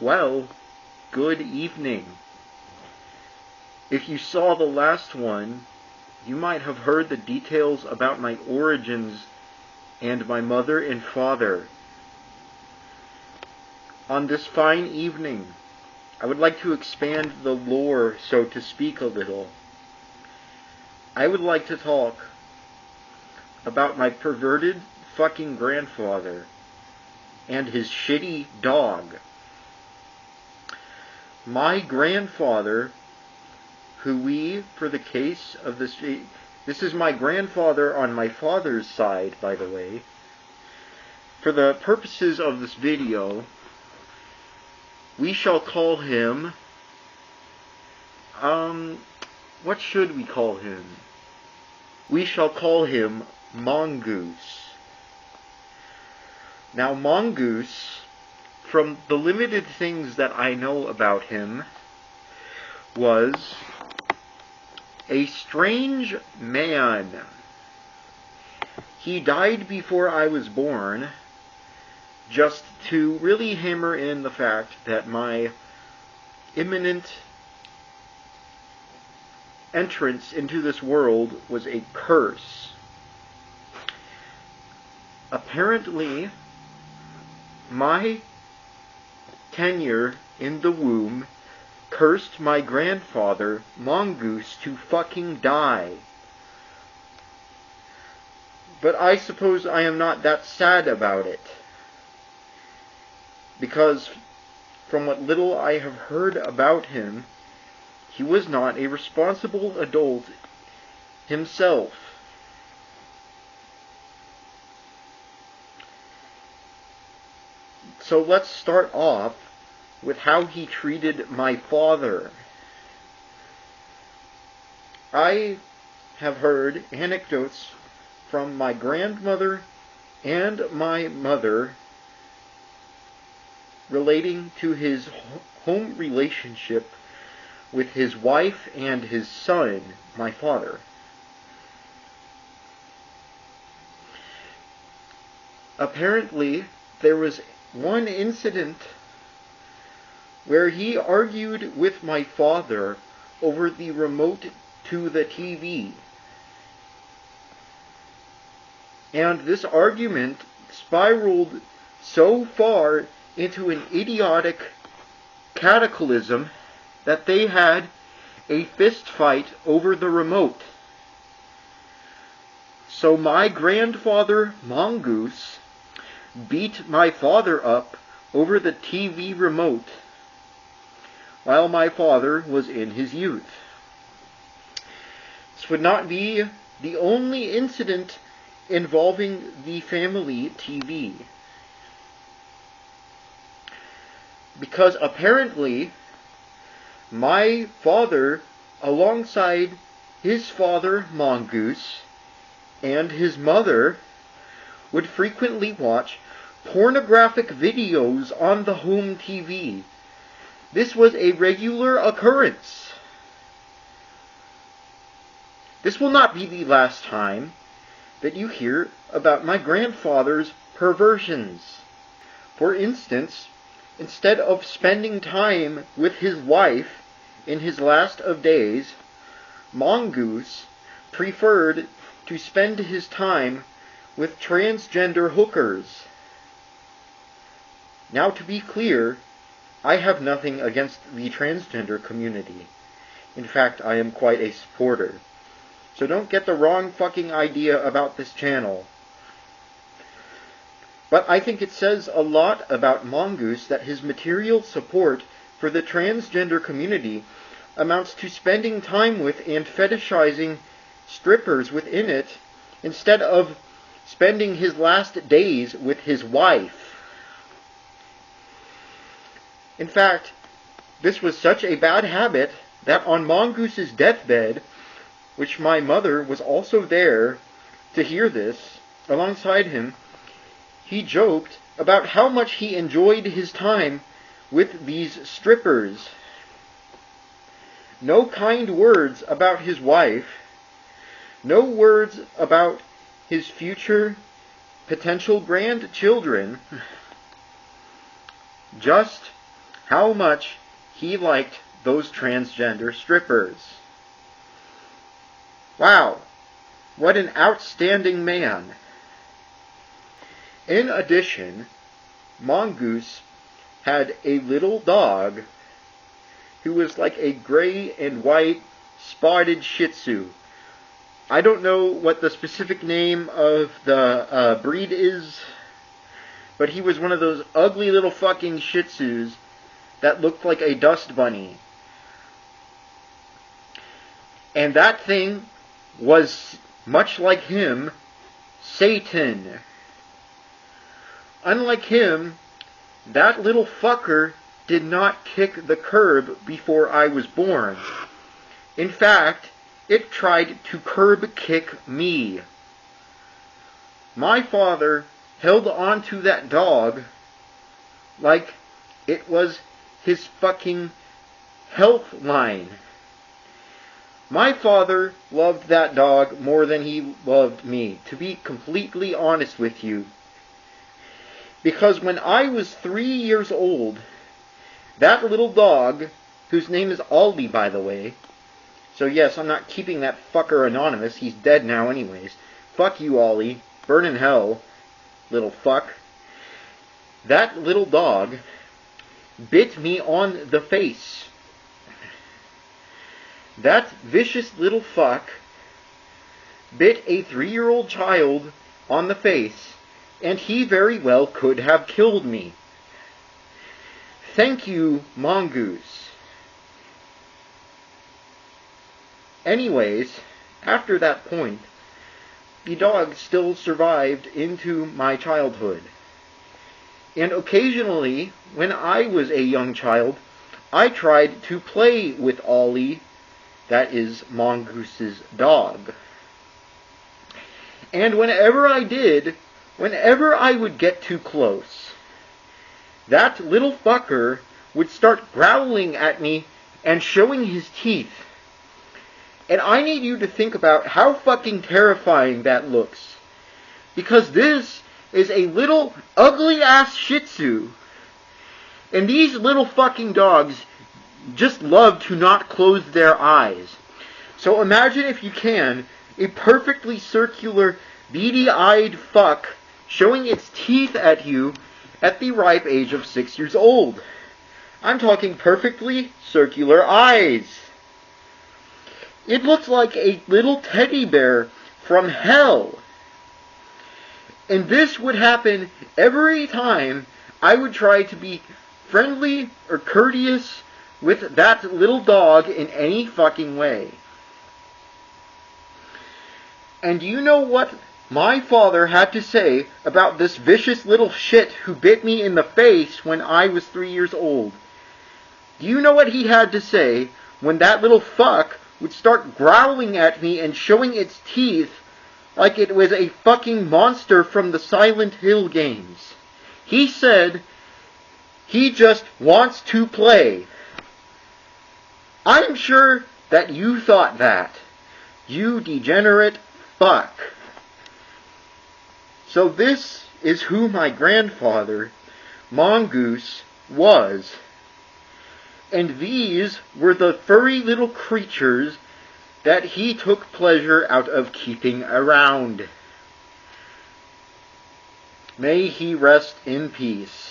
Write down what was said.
Well, good evening. If you saw the last one, you might have heard the details about my origins and my mother and father. On this fine evening, I would like to expand the lore, so to speak, a little. I would like to talk about my perverted fucking grandfather and his shitty dog. My grandfather, for the case of this is my grandfather on my father's side, by the way. For the purposes of this video, we shall call him, what should we call him? We shall call him Mongoose. Now, Mongoose, from the limited things that I know about him, was a strange man. He died before I was born, just to really hammer in the fact that my imminent entrance into this world was a curse. Apparently, my tenure in the womb cursed my grandfather, Mongoose, to fucking die. But I suppose I am not that sad about it, because from what little I have heard about him, he was not a responsible adult himself. So let's start off with how he treated my father. I have heard anecdotes from my grandmother and my mother relating to his home relationship with his wife and his son, my father. Apparently, there was one incident where he argued with my father over the remote to the TV. And this argument spiraled so far into an idiotic cataclysm that they had a fist fight over the remote. So my grandfather, Mongoose, beat my father up over the TV remote while my father was in his youth. This would not be the only incident involving the family TV, because apparently my father, alongside his father Mongoose and his mother, would frequently watch pornographic videos on the home TV. This was a regular occurrence. This will not be the last time that you hear about my grandfather's perversions. For instance, instead of spending time with his wife in his last of days, Mongoose preferred to spend his time with transgender hookers. Now, to be clear, I have nothing against the transgender community. In fact, I am quite a supporter. So don't get the wrong fucking idea about this channel. But I think it says a lot about Mongoose that his material support for the transgender community amounts to spending time with and fetishizing strippers within it, instead of spending his last days with his wife. In fact, this was such a bad habit that on Mongoose's deathbed, which my mother was also there to hear this alongside him, he joked about how much he enjoyed his time with these strippers. No kind words about his wife, no words about his future potential grandchildren, just how much he liked those transgender strippers. Wow, what an outstanding man. In addition, Mongoose had a little dog who was like a gray and white spotted Shih Tzu. I don't know what the specific name of the breed is, but he was one of those ugly little fucking Shih Tzus that looked like a dust bunny. And that thing was, much like him, Satan. Unlike him, that little fucker did not kick the curb before I was born. In fact, it tried to curb kick me. My father held on to that dog like it was his fucking health line. My father loved that dog more than he loved me, to be completely honest with you. Because when I was 3 years old, that little dog, whose name is Ollie, by the way, so yes, I'm not keeping that fucker anonymous, he's dead now anyways. Fuck you, Ollie. Burn in hell, little fuck. That little dog bit me on the face. That vicious little fuck bit a 3-year-old child on the face, and he very well could have killed me. Thank you, Mongoose. Anyways, after that point, the dog still survived into my childhood. And occasionally, when I was a young child, I tried to play with Ollie, that is Mongoose's dog. And whenever I did, whenever I would get too close, that little fucker would start growling at me and showing his teeth. And I need you to think about how fucking terrifying that looks. Because this is a little ugly-ass Shih Tzu. And these little fucking dogs just love to not close their eyes. So imagine, if you can, a perfectly circular, beady-eyed fuck showing its teeth at you at the ripe age of 6 years old. I'm talking perfectly circular eyes. It looks like a little teddy bear from hell. And this would happen every time I would try to be friendly or courteous with that little dog in any fucking way. And do you know what my father had to say about this vicious little shit who bit me in the face when I was 3 years old? Do you know what he had to say when that little fuck would start growling at me and showing its teeth like it was a fucking monster from the Silent Hill games? He said, he just wants to play. I'm sure that you thought that. You degenerate fuck. So this is who my grandfather, Mongoose, was. And these were the furry little creatures that he took pleasure out of keeping around. May he rest in peace.